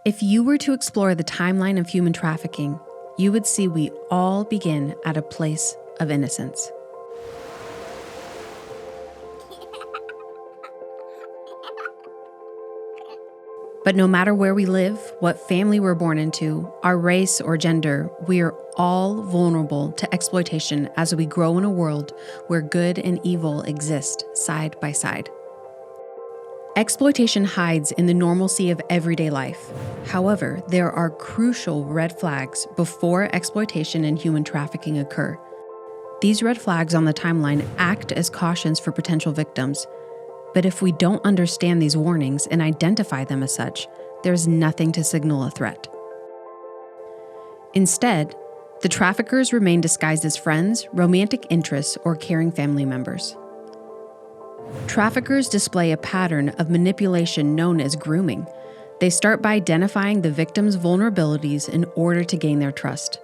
If you were to explore the timeline of human trafficking, you would see we all begin at a place of innocence. But no matter where we live, what family we're born into, our race or gender, we are all vulnerable to exploitation as we grow in a world where good and evil exist side by side. Exploitation hides in the normalcy of everyday life. However, there are crucial red flags before exploitation and human trafficking occur. These red flags on the timeline act as cautions for potential victims. But if we don't understand these warnings and identify them as such, there's nothing to signal a threat. Instead, the traffickers remain disguised as friends, romantic interests, or caring family members. Traffickers display a pattern of manipulation known as grooming. They start by identifying the victim's vulnerabilities in order to gain their trust.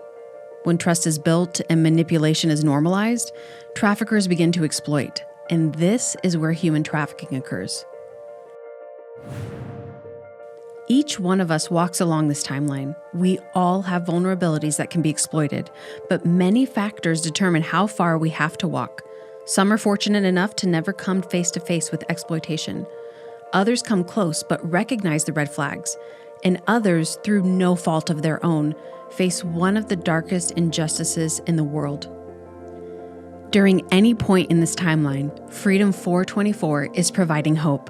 When trust is built and manipulation is normalized, traffickers begin to exploit. And this is where human trafficking occurs. Each one of us walks along this timeline. We all have vulnerabilities that can be exploited, but many factors determine how far we have to walk. Some are fortunate enough to never come face to face with exploitation. Others come close but recognize the red flags, and others, through no fault of their own, face one of the darkest injustices in the world. During any point in this timeline, Freedom 424 is providing hope.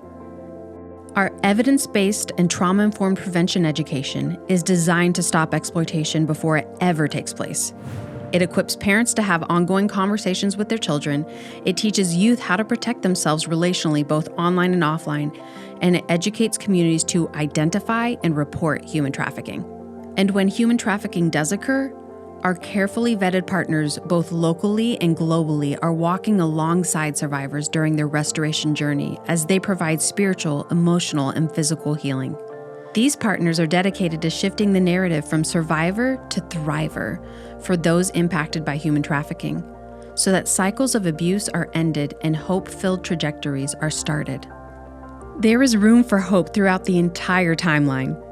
Our evidence-based and trauma-informed prevention education is designed to stop exploitation before it ever takes place. It equips parents to have ongoing conversations with their children. It teaches youth how to protect themselves relationally, both online and offline, and it educates communities to identify and report human trafficking. And when human trafficking does occur, our carefully vetted partners, both locally and globally, are walking alongside survivors during their restoration journey as they provide spiritual, emotional, and physical healing. These partners are dedicated to shifting the narrative from survivor to thriver for those impacted by human trafficking, so that cycles of abuse are ended and hope-filled trajectories are started. There is room for hope throughout the entire timeline.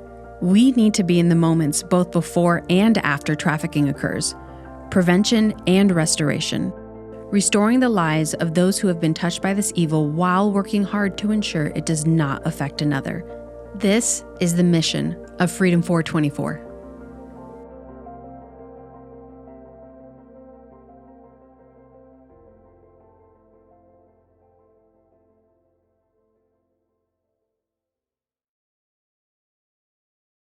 We need to be in the moments both before and after trafficking occurs, prevention and restoration, restoring the lives of those who have been touched by this evil while working hard to ensure it does not affect another. This is the mission of Freedom 424.